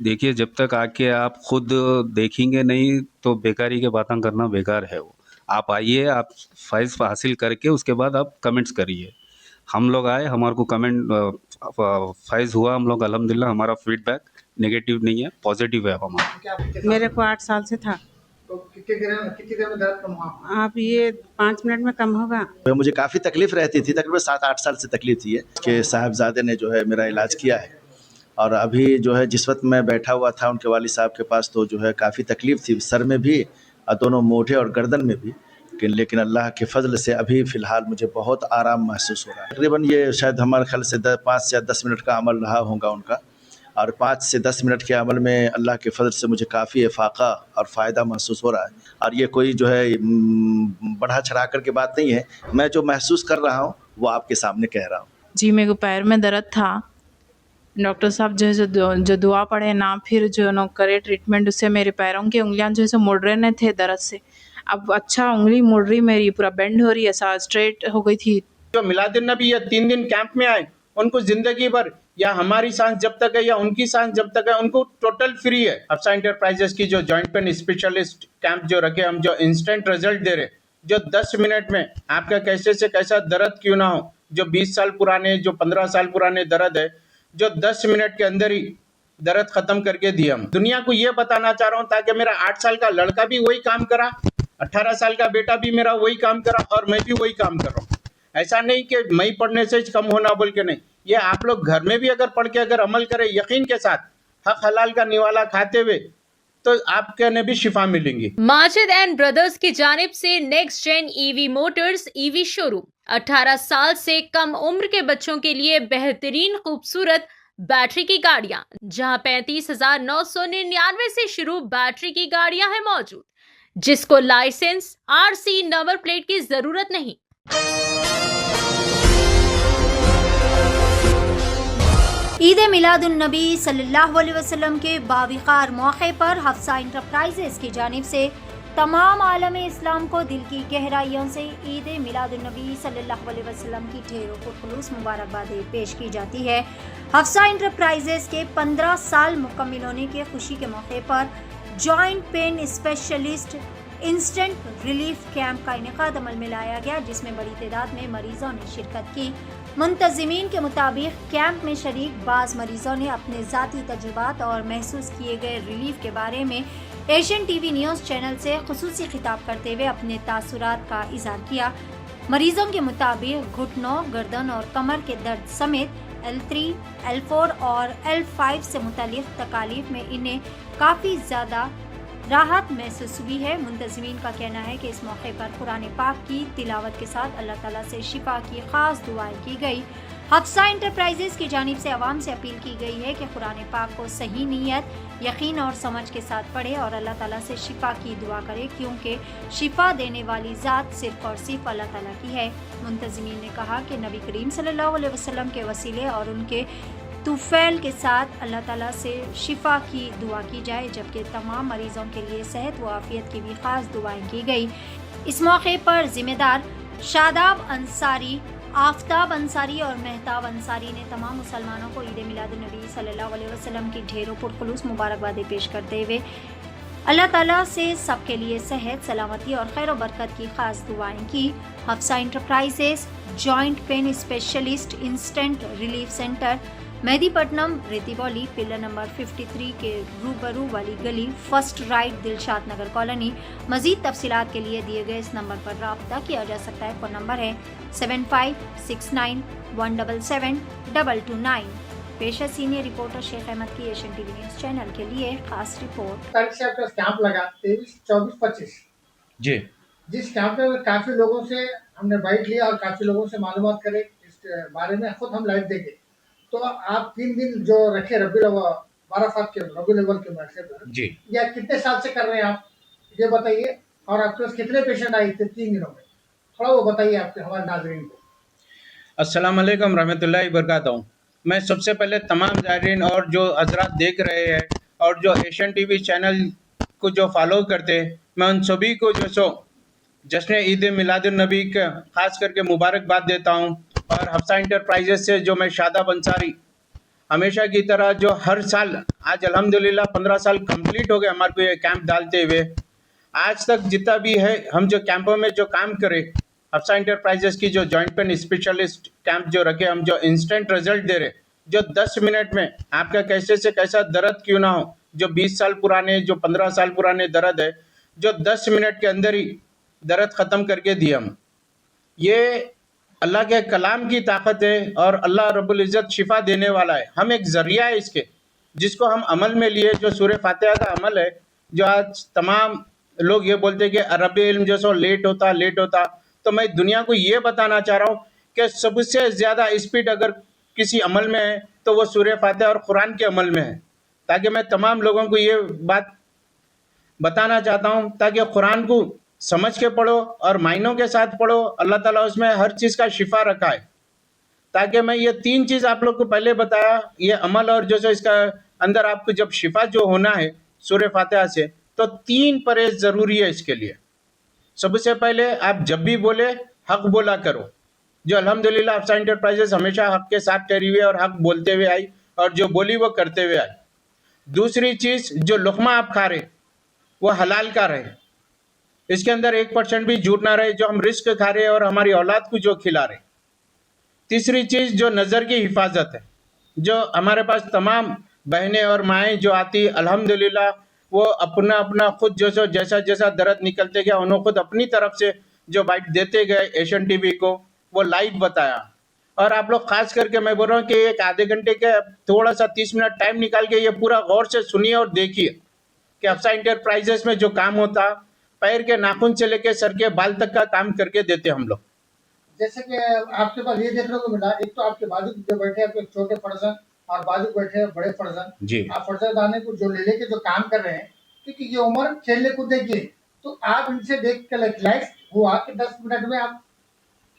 देखिए, जब तक आके आप खुद देखेंगे नहीं तो बेकारी की बातें करना बेकार है वो। आप आइए, आप फ़ैज़ हासिल करके उसके बाद आप कमेंट्स करिए। हम लोग आए, हमारे को फ़ैज़ हुआ, हम लोग अल्हम्दुलिल्लाह हमारा फीडबैक नेगेटिव नहीं है, पॉज़िटिव है हमारा। मेरे को 8 साल से था। तो कितनी देर में दर्द कम हुआ? आप ये 5 मिनट में कम होगा। मुझे काफ़ी तकलीफ रहती थी, तकरीबन 7-8 साल से तकलीफ थी कि साहबज़ादे ने जो है मेरा इलाज किया है। और अभी जो है जिस वक्त मैं बैठा हुआ था उनके वालिद साहब के पास, तो जो है काफ़ी तकलीफ थी, सर में भी और दोनों मोढे और गर्दन में भी। लेकिन अल्लाह के फ़ज़ल से अभी फ़िलहाल मुझे बहुत आराम महसूस हो रहा है। तकरीबन ये शायद हमारे ख्याल से 5 या 10 मिनट का अमल रहा होगा उनका, और 5 से 10 मिनट के अमल में अल्लाह के फ़ज़ल से मुझे काफ़ी इफ़ाक़ा और फ़ायदा महसूस हो रहा है। और ये कोई जो है बढ़ा चढ़ा कर के बात नहीं है, मैं जो महसूस कर रहा हूँ वो आपके सामने कह रहा हूँ। जी, मेरे को पैर में दर्द था। डॉक्टर साहब जो है जो दुआ पड़े ना, फिर जो न करे ट्रीटमेंट, उससे मेरे पैरों की उंगलियां जो है सो मुड़ रहे न थे दर्द से। अब अच्छा उंगली मुड़ रही, मेरी पूरा बेंड हो रही है, ऐसा स्ट्रेट हो गई थी। जो मिलादुन नबी या 3 दिन कैंप में आए, उनको जिंदगी भर या हमारी सांस जब तक है या उनकी सांस जब तक है, उनको टोटल फ्री है। हफ्सा इंटरप्राइजेस की जो जॉइंट पेन स्पेशलिस्ट कैंप जो रखे, हम जो इंस्टेंट रिजल्ट दे रहे, जो 10 मिनट में आपका कैसे से कैसा दर्द क्यों ना हो, जो 20 साल पुराने, जो 15 साल पुराने दर्द है, जो 10 मिनट के अंदर ही दर्द खत्म करके दिया। हम दुनिया को ये बताना चाह रहा हूँ ताकि मेरा 8 साल का लड़का भी वही काम करा, 18 साल का बेटा भी मेरा वही काम करा और मैं भी वही काम कर रहा हूँ। ऐसा नहीं कि मई पढ़ने से कम होना बोल के नहीं, ये आप लोग घर में भी अगर पढ़ के अगर अमल करें यकीन के साथ, हक हलाल का निवाला खाते हुए, तो आपके ने भी शिफा मिलेंगी। माजिद एंड ब्रदर्स की जानिब से next gen EV motors EV showroom 18 साल से कम उम्र के बच्चों के लिए बेहतरीन खूबसूरत बैटरी की गाड़ियां, जहां 35,999 से शुरू बैटरी की गाड़ियां हैं मौजूद, जिसको लाइसेंस आरसी नंबर प्लेट की जरूरत नहीं। ईद मिलादुन नबी सल्लल्लाहु अलैहि वसल्लम के बाविकार मौके पर हफ्सा इंटरप्राइजेस की जानिब से तमाम आलम इस्लाम को दिल की गहराइयों से ईद मिलादुन नबी सल्लल्लाहु अलैहि वसल्लम की ढेरों खुलूस मुबारकबाद पेश की जाती है। हफ्सा इंटरप्राइजेस के 15 साल मुकम्मिल होने के खुशी के मौके पर joint pain specialist instant relief camp का इनेकाद अमल में लाया गया, जिसमें बड़ी तादाद में मरीजों ने शिरकत की। मुंतजिमीन के मुताबिक कैंप में शरीक बाज़ मरीजों ने अपने ज़ाती तजुर्बात और महसूस किए गए रिलीफ के बारे में एशियन टीवी न्यूज़ चैनल से खुसूसी खिताब करते हुए अपने तासुरात का इज़हार किया। मरीजों के मुताबिक घुटनों, गर्दन और कमर के दर्द समेत L3, L4 और L5 से मुतालिक तकालीफ में इन्हें काफ़ी ज़्यादा राहत महसूस हुई है। मुंतज़मीन का कहना है कि इस मौके पर कुरान पाक की तिलावत के साथ अल्लाह ताला से शिफा की खास दुआएं की गई। हफ्सा इंटरप्राइजेस की जानिब से आवाम से अपील की गई है कि कुरान पाक को सही नीयत, यकीन और समझ के साथ पढ़े और अल्लाह ताला से शिफा की दुआ करे, क्योंकि शिफा देने वाली ज़ात सिर्फ और सिर्फ अल्लाह ताला की है। मुंतज़मीन ने कहा कि नबी करीम सल्लल्लाहु अलैहि वसल्लम के वसीले और उनके तुफ़ैल के साथ अल्लाह ताला से शिफा की दुआ की जाए, जबकि तमाम मरीज़ों के लिए सेहत व आफ़ियत की भी ख़ास दुआएं की गई। इस मौके पर ज़िम्मेदार शादाब अंसारी, आफ्ताब अंसारी और मेहताब अंसारी ने तमाम मुसलमानों को ईद मिलादुन नबी सल्लल्लाहु अलैहि वसल्लम की ढेरों पुरखुलूस मुबारकबाद पेश करते हुए अल्लाह ताला से सबके लिए सेहत, सलामती और खैर बरकत की खास दुआएं की। Hafsa enterprises joint pain specialist instant relief centre, Mehdipatnam, Rethibowli, pillar number 53 के रूबरू वाली गली, first right, Dilshad Nagar colony. मज़ीद तफसीलात के लिए दिए गए इस नंबर पर रब्ता किया जा सकता है। फ़ोन नंबर है 7569177229। पेशा सीनियर रिपोर्टर शेख अहमद की एशियन टीवी न्यूज़ चैनल के लिए खास रिपोर्ट। कैंप लगा 23, 24, 25 जी, जिस कैंप में काफ़ी लोगों से हमने बाइट लिया और काफ़ी लोगों से मालूमात करे इस बारे में, खुद हम लाइव देंगे। तो आप 3 दिन जो रखे रबी अव्वल के मौके पर जी, या कितने साल से कर रहे हैं आप, ये बताइए। और आपके पास कितने पेशेंट आए थे 3 दिनों में, थोड़ा वो बताइए आपके हमारे नाज़रीन को। अस्सलाम वालेकुम रहमतुल्लाहि बरकातहू। मैं सबसे पहले तमाम ज़ायरीन और जो हजरात देख रहे हैं और जो एशियन टीवी चैनल को जो फॉलो करते हैं, मैं उन सभी को जो सो जश्न ईद मिलादुन नबी का खास करके मुबारकबाद देता हूँ। और हफ्सा इंटरप्राइजेस से जो मैं शादाब अंसारी हमेशा की तरह जो हर साल, आज अल्हम्दुलिल्लाह 15 साल कंप्लीट हो गए हमारे को ये कैंप डालते हुए। आज तक जितना भी है हम जो कैंपों में जो काम करे, हफ्सा इंटरप्राइजेस की जो जॉइंट पेन स्पेशलिस्ट कैंप जो रखे, हम जो इंस्टेंट रिजल्ट दे रहे, जो 10 मिनट में आपका कैसे से कैसा दर्द क्यों ना हो, जो 20 साल पुराने, जो 15 साल पुराने दर्द है, जो 10 मिनट के अंदर ही दर्द ख़त्म करके दिए हम। ये अल्लाह के कलाम की ताकत है और अल्लाह रब्बुल इज़्ज़त शिफा देने वाला है। हम एक ज़रिया है इसके, जिसको हम अमल में लिए, जो सूरह फातिहा का अमल है, जो आज तमाम लोग ये बोलते हैं कि अरबी इल्म जो सो लेट होता, तो मैं दुनिया को ये बताना चाह रहा हूँ कि सबसे ज़्यादा स्पीड अगर किसी अमल में है तो वो सूरह फातिहा और कुरान के अमल में है। ताकि मैं तमाम लोगों को ये बात बताना चाहता हूँ, ताकि कुरान को समझ के पढ़ो और मायनों के साथ पढ़ो। अल्लाह ताला उसमें हर चीज़ का शिफा रखा है। ताकि मैं ये 3 चीज़ आप लोग को पहले बताया, ये अमल और जो इसका अंदर आपको जब शिफा जो होना है सूरह फातिहा से, तो 3 परहेज़ ज़रूरी है इसके लिए। सबसे पहले आप जब भी बोले हक बोला करो, जो अल्हम्दुलिल्लाह हफ्सा इंटरप्राइजेस हमेशा हक के साथ ठहरी हुई है और हक बोलते हुए आई और जो बोली वो करते हुए आई। दूसरी चीज़, जो लुक़मा आप खा रहे वो हलाल का रहे, इसके अंदर 1% भी झूठ ना रहे, जो हम रिस्क खा रहे और हमारी औलाद को जो खिला रहे। तीसरी चीज़, जो नज़र की हिफाजत है, जो हमारे पास तमाम बहनें और माएँ जो आती, अल्हम्दुलिल्लाह वो अपना अपना खुद जो जैसा जैसा दर्द निकलते गया, उन्होंने खुद अपनी तरफ से जो बाइट देते गए एशियन टीवी को, वो लाइव बताया। और आप लोग खास करके मैं बोल रहा हूँ कि एक आधे घंटे के थोड़ा सा 30 मिनट टाइम निकाल के ये पूरा गौर से सुनिए और देखिए कि हफ्सा इंटरप्राइजेस में जो काम होता, पैर के नाखून से लेके सर के बाल तक का काम करके देते हम लोग। जैसे कि आपके पास ये देखने को मिला, एक तो आपके बाजू जो बैठे आपके छोटे फर्जन और बाजू बैठे हैं बड़े फर्जन जी। आप फर्जंदाने को जो ले लेके जो काम कर रहे हैं, क्योंकि ये उम्र खेलने कूदने की है, तो आप इनसे देख के रिलैक्स हुआ कि 10 मिनट में आप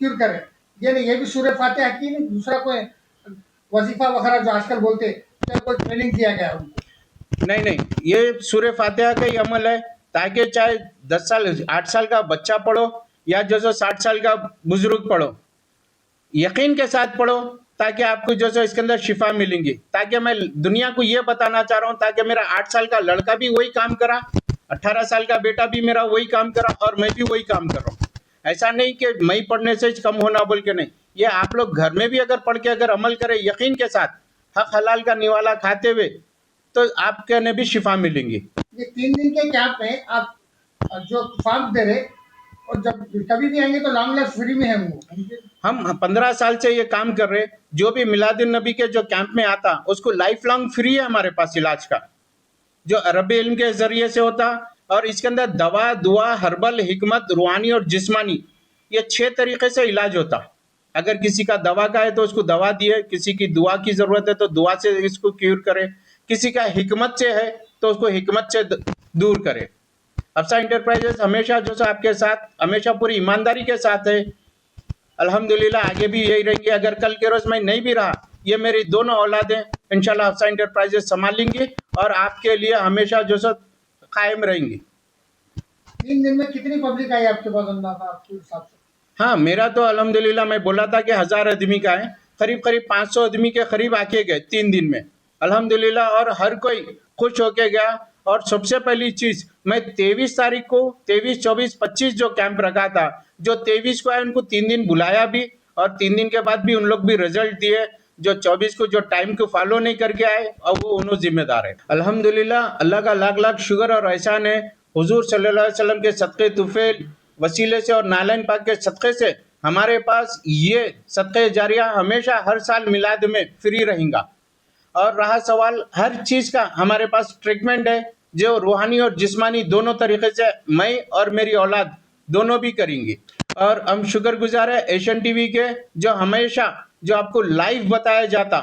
क्योर करें। ये नहीं, ये भी सूरह फातिहा की नहीं, दूसरा कोई वजीफा वगैरह जो आजकल बोलते हैं, क्या कोई ट्रेनिंग दिया गया है उनको? नहीं, ये सूरह फातिहा का ही अमल है, ताकि चाहे 10 साल 8 साल का बच्चा पढ़ो या जो 60 साल का बुजुर्ग पढ़ो, यकीन के साथ पढ़ो, ताकि आपको जो इसके अंदर शिफा मिलेंगी। ताकि मैं दुनिया को ये बताना चाह रहा हूँ, ताकि मेरा 8 साल का लड़का भी वही काम करा, 18 साल का बेटा भी मेरा वही काम करा और मैं भी वही काम कर रहा हूँ। ऐसा नहीं कि मैं पढ़ने से कम होना बोल के, नहीं, ये आप लोग घर में भी अगर पढ़ के अगर अमल करें यकीन के साथ, हक हलाल का निवाला खाते हुए, तो आपके ने भी शिफा मिलेंगी। ये 3 दिन के कैंप में आप जो फॉर्म दे रहे, और जब कभी भी आएंगे तो लॉन्ग लाइफ फ्री में है वो। हम 15 साल से ये काम कर रहे, जो भी मिलादुन नबी के जो कैंप में आता उसको लाइफ लॉन्ग फ्री है हमारे पास इलाज का, जो अरबी इल्म के जरिए से होता। और इसके अंदर दवा, दुआ, हर्बल, हिकमत, रूहानी और जिस्मानी, ये 6 तरीके से इलाज होता। अगर किसी का दवा का है तो उसको दवा दिए, किसी की दुआ की ज़रूरत है तो दुआ से इसको क्यूर करे, किसी का हिकमत से है तो उसको हिकमत से दूर करे। हफ्सा इंटरप्राइजेस हमेशा जो आपके साथ, हमेशा पूरी ईमानदारी के साथ है। अल्हम्दुलिल्लाह आगे भी यही रहेंगे। अगर कल के रोज़ मैं नहीं भी रहा, ये मेरी दोनों औलादें इंशाल्लाह हफ्सा इंटरप्राइजेस संभालेंगी और आपके लिए हमेशा जो कायम रहेंगी। 3 दिन में कितनी पब्लिक आई आपके पास अंदाजा आपके हिसाब से? हाँ, मेरा तो अल्हम्दुलिल्लाह मैं बोला था कि 1000 आदमी का है, करीब 500 आदमी के करीब आके गए 3 दिन में अल्हम्दुलिल्लाह। और हर कोई खुश होके गया। और सबसे पहली चीज़, मैं 23 तारीख को 23, 24, 25 जो कैंप रखा था, जो 23 को आए उनको 3 दिन बुलाया भी और 3 दिन के बाद भी उन लोग भी रिजल्ट दिए। जो 24 को जो टाइम को फॉलो नहीं करके आए, अब वो उन्होंने जिम्मेदार है। अल्हम्दुलिल्लाह अल्लाह का लाख लाख शुक्र और एहसान है। हुजूर सल्लल्लाहु अलैहि वसल्लम के सदक़े तुफ़ैल वसीले से और नालैन पाक के सदक़े से हमारे पास ये सदक़े जारिया हमेशा हर साल मिलाद में फ्री रहेगा। और रहा सवाल हर चीज़ का, हमारे पास ट्रीटमेंट है जो रूहानी और जिस्मानी दोनों तरीके से मैं और मेरी औलाद दोनों भी करेंगे। और हम शुक्रगुजार है एशियन टीवी के, जो हमेशा जो आपको लाइव बताया जाता,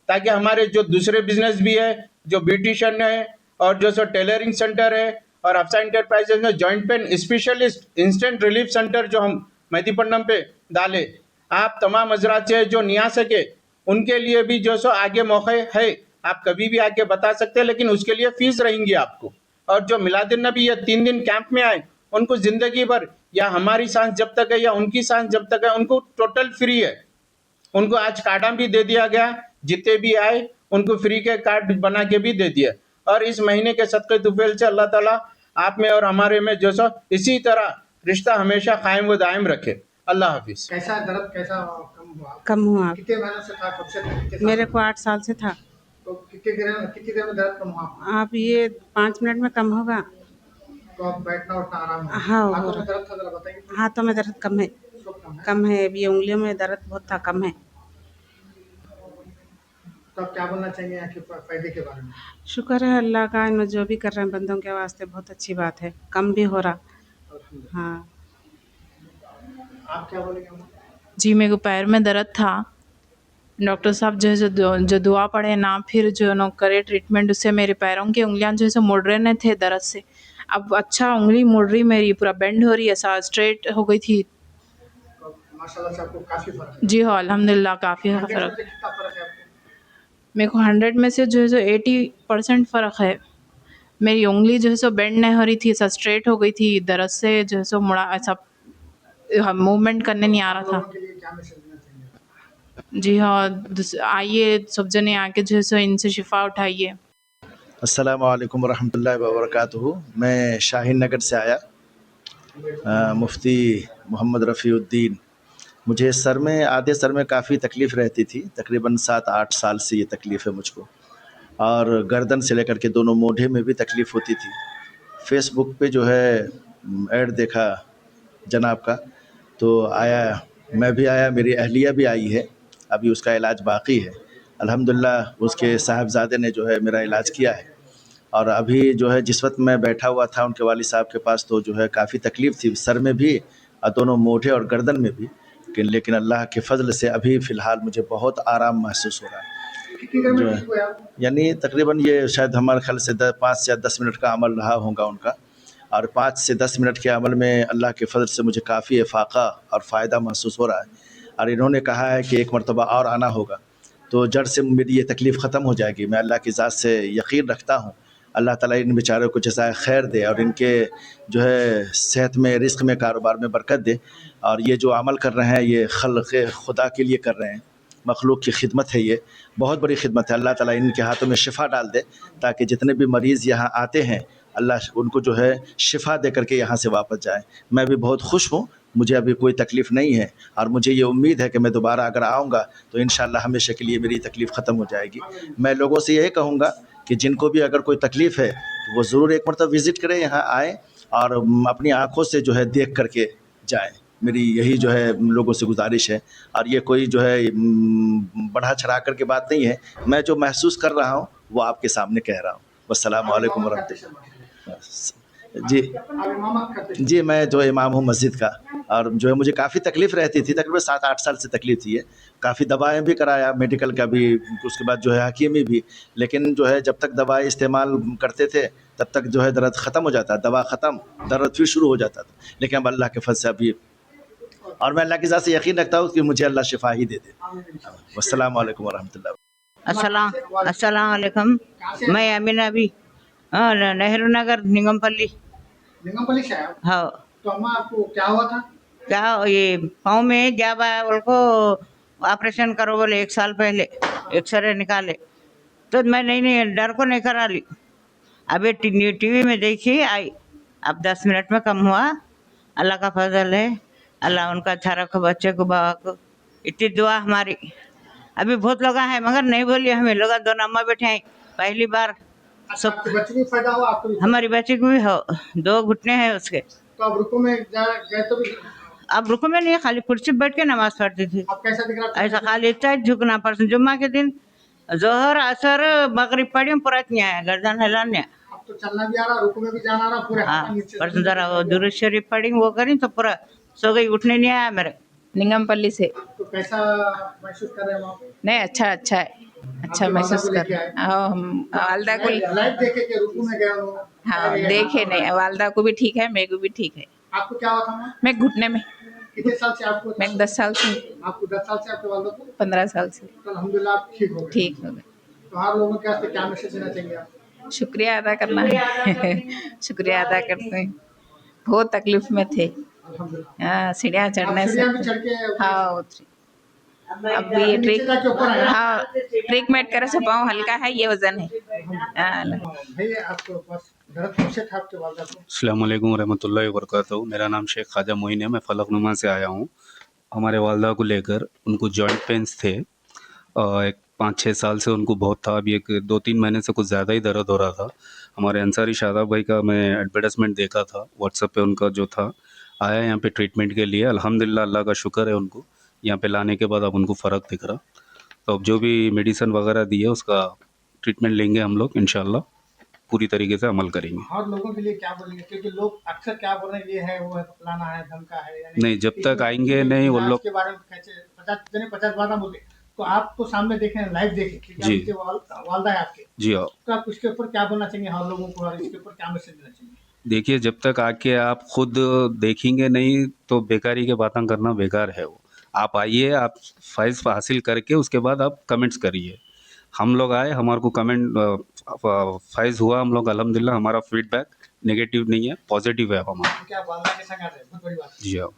ताकि हमारे जो दूसरे बिजनेस भी है, जो ब्यूटिशियन है और जो टेलरिंग सेंटर है और हफ्सा इंटरप्राइजेस में joint pain specialist instant relief centre जो हम मेहदीपट्टनम पे डाले, आप तमाम हजरात से जो नहीं आ सके उनके लिए भी जो आगे मौके है, आप कभी भी आके बता सकते हैं, लेकिन उसके लिए फीस रहेंगी आपको। और जो मिलादुन नबी ये 3 दिन कैंप में आए, उनको ज़िंदगी भर या हमारी सांस जब तक है या उनकी सांस जब तक है, उनको टोटल फ्री है। उनको आज कार्डा भी दे दिया गया, जितने भी आए उनको फ्री के कार्ड बना के भी दे दिया। और इस महीने के सदक़े तुफैल से अल्लाह ताला आप में और हमारे में जो सो इसी तरह रिश्ता हमेशा कायम व दायम रखे। अल्लाह हाफिज़। कैसा दर्द कैसा कम हुआ? कम हुआ। कितने महीनों से था? कब से था? कितने साल मेरे से? को 8 साल से था। तो कितनी देर में दर्द कम हुआ? आप ये 5 मिनट में कम होगा। तो अब बैठना उठना आराम है? हाँ, हो हाथों रहा। में दर्द था, जरा बताइए। हाथों में दर्द कम है। सब कम है? कम है। अभी उंगलियों में दर्द बहुत था, कम है। तो आप क्या बोलना चाहेंगे यहाँ के फायदे के बारे में? शुक्र है अल्लाह का, इनमें जो भी कर रहे हैं बंदों के वास्ते बहुत अच्छी बात है। कम भी हो रहा। अल्हम्दुलिल्लाह। हाँ। आप क्या बोलेंगे अम्मा? जी मेरे को पैर में दर्द था। डॉक्टर साहब जो है जो दुआ पड़े ना फिर जो नो करे ट्रीटमेंट, उससे मेरे पैरों की उंगलियां जो है सो मुड़ रहे थे दर्द से। अब अच्छा उंगली मुड़ रही, मेरी पूरा बेंड हो रही है, ऐसा स्ट्रेट हो गई थी। तो माशाल्लाह से आपको काफी फर्क है। जी हाँ, अल्हम्दुलिल्लाह काफ़ी 100 में फ़र्क। से कितना फर्क है आपको? मेरे को 100 में से जो है सो 80% फ़र्क है। मेरी उंगली जो है सो बेंड नहीं हो रही थी, ऐसा स्ट्रेट हो गई थी, दर्द से जो है सो मुड़ा, ऐसा मूवमेंट करने नहीं आ रहा आप था। लोगों के लिए क्या मैसेज देना चाहेंगे? जी हाँ, आइए सब जने आके जो है सो इनसे शिफा उठाइए। अस्सलामु अलैकुम वरहमतुल्लाहि वबरकातुहू। मैं शाहीन नगर से आया, मुफ्ती मोहम्मद रफ़ीउद्दीन। मुझे आधे सर में काफ़ी तकलीफ़ रहती थी, तकरीबन 7-8 साल से ये तकलीफ़ है मुझको। और गर्दन से लेकर के दोनों मोढे में भी तकलीफ़ होती थी। फ़ेसबुक पे जो है ऐड देखा जनाब का, तो आया, मैं भी आया, मेरी अहलिया भी आई है। अभी उसका इलाज बाकी है। अल्हम्दुलिल्लाह उसके साहबज़ादे ने जो है मेरा इलाज किया है। और अभी जो है जिस वक्त मैं बैठा हुआ था उनके वालिद साहब के पास, तो जो है काफ़ी तकलीफ़ थी सर में भी और दोनों मोढे और गर्दन में भी। लेकिन अल्लाह के फ़ज़ल से अभी फ़िलहाल मुझे बहुत आराम महसूस हो रहा है। कितनी देर जो में है ठीक हुए आप? यानी तकरीबन ये शायद हमारे ख्याल से 5 से 10 मिनट का अमल रहा होगा उनका। और 5 से 10 मिनट के अमल में अल्लाह के फ़ज़ल से मुझे काफ़ी इफ़ाक़ा और फ़ायदा महसूस हो रहा है। और इन्होंने कहा है कि एक मरतबा और आना होगा तो जड़ से मेरी ये तकलीफ़ ख़त्म हो जाएगी। मैं अल्लाह की ज़ात से यकीन रखता हूँ, अल्लाह ताला इन बेचारों को जज़ाए खैर दे और इनके जो है सेहत में, रिज़्क़ में, कारोबार में बरकत दे। और ये जो अमल कर रहे हैं ये खल्क़ खुदा के लिए कर रहे हैं, मखलूक की खिदमत है, ये बहुत बड़ी खिदमत है। अल्लाह ताला इनके हाथों में शिफ़ा डाल दे ताकि जितने भी मरीज़ यहाँ आते हैं अल्लाह उनको जो है शिफ़ा दे करके यहाँ से वापस जाएँ। मैं भी बहुत खुश हूँ, मुझे अभी कोई तकलीफ़ नहीं है और मुझे ये उम्मीद है कि मैं दोबारा अगर आऊँगा तो इंशाअल्लाह हमेशा के लिए मेरी तकलीफ़ ख़त्म हो जाएगी। मैं लोगों से यही कहूँगा कि जिनको भी अगर कोई तकलीफ़ है तो वो ज़रूर एक मरतबा विज़िट करें, यहाँ आएँ और अपनी आँखों से जो है देख करके जाएँ। मेरी यही जो है लोगों से गुजारिश है। और ये कोई जो है बढ़ा चढ़ा कर के बात नहीं है, मैं जो महसूस कर रहा हूँ वो आपके सामने कह रहा हूँ। वस्सलामु अलैकुम वरहमतुल्लाह। जी आप इमामत करते हैं? जी, मैं जो इमाम हूँ मस्जिद का। और जो है मुझे काफ़ी तकलीफ़ रहती थी, तकरीबन 7-8 साल से तकलीफ़ थी ये। काफ़ी दवाएँ भी कराया, मेडिकल का भी, उसके बाद जो है हकीमी भी। लेकिन जो है जब तक दवाई इस्तेमाल करते थे तब तक जो है दर्द ख़त्म हो जाता, दवा ख़त्म, दर्द फिर शुरू हो जाता था। लेकिन अब अल्लाह के फज़ल से अभी, और मैं अल्लाह की ज़ात से यकीन रखता हूँ कि मुझे अल्लाह शिफ़ा ही दे दे। वस्सलामु अलैकुम वरहमतुल्लाह। अस्सलाम वालेकुम। मैं अमीना भी नेहरू नगर निगमपल्ली। लिंगमपल्ली से आया? हाँ, तो अम्मा आपको क्या हुआ था? क्या ये पाँव में जब आया उनको ऑपरेशन करो बोले 1 साल पहले, एक्सरे निकाले तो मैं नहीं डर को नहीं करा ली। अभी टीवी में देखी आई, अब 10 मिनट में कम हुआ। अल्लाह का फजल है, अल्लाह उनका अच्छा रखो, बच्चे को, बाबा को। इतनी दुआ हमारी। अभी बहुत लोग हैं मगर नहीं बोलिए, हमें लोग दोनों अम्मा बैठे हैं पहली बार। अच्छा, आपके बच्चे को भी फायदा हुआ, आपको भी? हमारी बच्ची को भी हो, 2 घुटने हैं उसके। तो आप रुकू में गए तो भी अब रुको में नहीं, खाली कुर्सी पे बैठ के नमाज पढ़ती थी। आप कैसा दिख रहा था? ऐसा खाली इतना झुकना पड़ता। जुम्मा के दिन जोहर असर मगरिब पढ़ी पूरा नहीं आया, गर्दन हिलाने। अब तो चलना भी आ रहा, रुकू में भी जाना आ रहा, पूरे हाँ, हाथ नीचे। पर जरा वो दुरूद शरीफ पढ़ी वो करी तो पूरा सो गई, उठने नहीं आया मेरे। निगमपल्ली से। तो कैसा महसूस कर रहे हैं वहाँ पे? नहीं, अच्छा है, अच्छा आपके महसूस वालदा को कर लेके आए? हम वालदा को। लाइव देखे कि रुकू में गए हो? हाँ, देखे नहीं, वालदा को भी ठीक है, मेरे को भी ठीक है। आपको क्या हुआ था माँ? मैं घुटने में, कितने साल से आपको? मैं 10 साल से, आपको 10 साल से, आपके वालदा को 15 साल से तो अल्हम्दुलिल्लाह आप ठीक हो गए। ठीक हो गए। तो हर लोगों के वास्ते क्या मैसेज देना चाहिए आप? शुक्रिया अदा करना है। शुक्रिया अदा करते हैं। बहुत तकलीफ में थे, अल्हम्दुलिल्लाह। हाँ, सीढ़ियाँ आप चढ़ने से। सीढ़ियाँ भी चढ़ के हाँ, उतरी। अब ये नीचे जाके ऊपर आया। हाँ ट्रीटमेंट करे से पाँव हल्का है, ये वजन है। हाँ, भैया आपको पास दर्द कैसे था आपके वालदा को? अस्सलाम वालेकुम रहमतुल्लाहि व बरकातहू। मेरा नाम शेख ख्वाजा मोइन है, मैं फलकनुमा से आया हूँ। हमारे वालदा को लेकर उनको जॉइंट पेन्स थे और एक 5-6 साल से उनको बहुत था। अभी एक 2-3 महीने से कुछ ज़्यादा ही दर्द हो रहा था। हमारे अंसारी शादाब भाई का मैं एडवर्टाइजमेंट देखा था व्हाट्सएप पे, उनका जो था आया यहाँ पे ट्रीटमेंट के लिए। अल्हम्दुलिल्लाह, अल्लाह का शुक्र है, उनको यहाँ पे लाने के बाद अब उनको फ़र्क दिख रहा। तो अब जो भी मेडिसिन वगैरह दी है उसका ट्रीटमेंट लेंगे हम लोग, इंशाल्लाह पूरी तरीके से अमल करेंगे। और लोगों के लिए क्या बोलेंगे, क्योंकि लोग अक्सर क्या बोल रहे हैं, ये है वो है, फलाना है, धमका है, यानी नहीं, जब तक आएंगे नहीं वो लोग। के बारे में कैसे 50 बात हम बोले, तो आप तो सामने देखें, लाइव देखें, क्योंकि जी। आपके वालदा है आपके, जी हाँ, तो आप उसके ऊपर क्या बोलना चाहिए हर लोगों को, और इसके ऊपर क्या मैसेज देना चाहिए? देखिए, जब तक आके आप खुद देखेंगे नहीं तो बेकारी के बातें करना बेकार है वो। आप आइए, आप फ़ाइज़ हासिल करके उसके बाद आप कमेंट्स करिए। हम लोग आए, हमारे को कमेंट फ़ाइज़ हुआ, हम लोग अल्हम्दुलिल्लाह, हमारा फीडबैक नेगेटिव नहीं है, पॉजिटिव है हमारा। क्या वालदा के संग आ रहे हैं, बहुत बड़ी बात है। जी हाँ,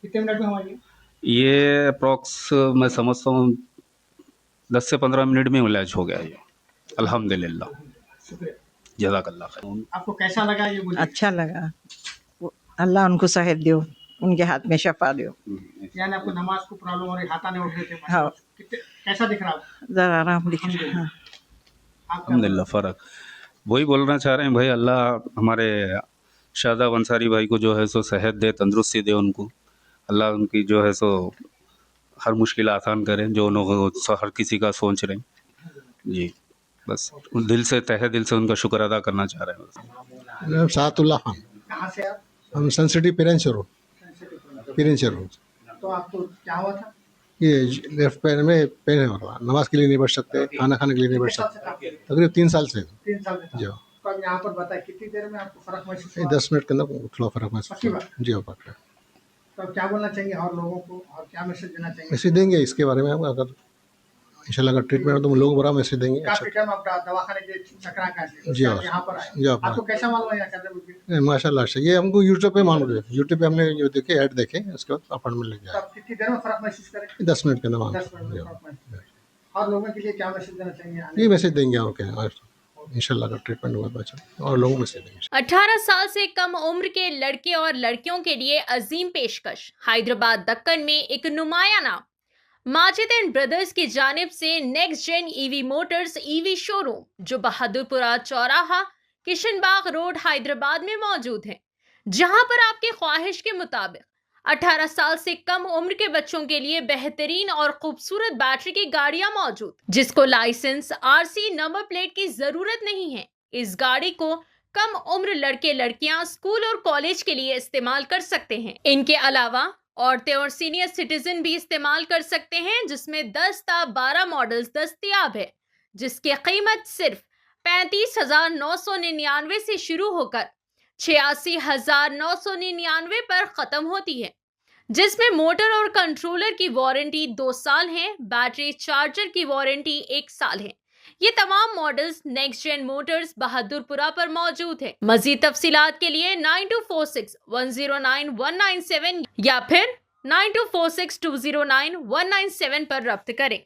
कितने मिनट में हमारी ये अप्रॉक्स मैं समझता हूँ 10 से 15 मिनट में इलाज हो गया ये, अल्हम्दुलिल्लाह। शुक्रिया। जज़ाकल्लाह खैर। आपको कैसा लगा ये बोलिए? अच्छा लगा। अल्लाह उनको सेहत दो, उनके हाथ में शफा दो। यानी आपको नमाज को प्रॉब्लम हो रही, हाथ आने उठ रहे थे, हाँ। कैसा दिख रहा है ज़रा आराम दिख रहा है। आपका? अल्हम्दुलिल्लाह फ़र्क। वही बोलना चाह रहे हैं भाई, अल्लाह हमारे शादाब अंसारी भाई को जो है सो सेहत दे, तंदुरुस्ती दे उनको। अल्लाह उनकी जो है सो हर मुश्किल आसान करें, जो उन्होंने हर किसी का सोच रहे हैं। जी, बस दिल से, तहे दिल से उनका शुक्र अदा करना चाह रहे हैं। नाम सातुल्लाह खान, कहाँ से आप? हम सन सिटी पिरेंचर रोड। तो आपको क्या हुआ था? ये लेफ्ट पैर में पेन है, और नमाज के लिए नहीं बैठ सकते, खाना खाने के लिए नहीं बैठ कितने साल सकते। से था आपके? तकरीबन 3 साल से। 3 साल में था। जी तो अब यहाँ पर बताए कितनी देर में आपको फर्क महसूस ये हुआ? 10 मिनट के अंदर थोड़ा फर्क महसूस पक्की हुआ। बात? जी हाँ, पक्का। तो अब क्या बोलना चाहिए और लोगों को, और क्या मैसेज देना चाहिए? मैसेज देंगे इसके बारे में, हम अगर इंशाल्लाह अगर ट्रीटमेंट हो तो हम लोगों को बड़ा मैसेज देंगे। अच्छा, काफी टाइम आप दवाखाने के चक्रा का जी हाँ। यहाँ पर आए, जी हाँ। आपको कैसा मालूम है यहाँ करने में? नहीं, माशाल्लाह से ये हमको यूट्यूब पे मालूम है। यूट्यूब पे हमने जो देखे, ऐड देखे, उसके बाद अपॉइंटमेंट लेके तो आए। आप कितनी देर में फर्क महसूस करें? 10 मिनट के अंदर 10 मिनट में जी फर्क हाँ। महसूस। और लोगों के लिए क्या मैसेज देना चाहिए? ये मैसेज देंगे और क्या, इंशाल्लाह अगर ट्रीटमेंट हुआ तो अच्छा, और लोगों को मैसेज देंगे। 18 साल से कम उम्र के लड़के और लड़कियों के लिए अजीम पेशकश। हैदराबाद दक्कन में एक नुमाया नाम माजिद एंड ब्रदर्स की जानिब से next gen EV motors EV showroom, जो बहादुरपुरा चौराहा, किशनबाग रोड, हैदराबाद में मौजूद है, जहां पर आपकी ख्वाहिश के मुताबिक 18 साल से कम उम्र के बच्चों के लिए बेहतरीन और खूबसूरत बैटरी की गाड़ियां मौजूद, जिसको लाइसेंस, आरसी, नंबर प्लेट की जरूरत नहीं है। इस गाड़ी को कम उम्र लड़के लड़कियां स्कूल और कॉलेज के लिए इस्तेमाल कर सकते हैं। इनके अलावा औरतें और सीनियर सिटीजन भी इस्तेमाल कर सकते हैं, जिसमें 10 ता 12 मॉडल्स दस्तयाब है, जिसकी कीमत सिर्फ 35,999 से शुरू होकर 86,999 पर खत्म होती है, जिसमें मोटर और कंट्रोलर की वारंटी 2 साल है, बैटरी चार्जर की वारंटी 1 साल है। ये तमाम models next gen motors Bahadurpura पर मौजूद है। मजीद तफसीलात के लिए 9246109197 या फिर 9246209197 पर रब्त करें।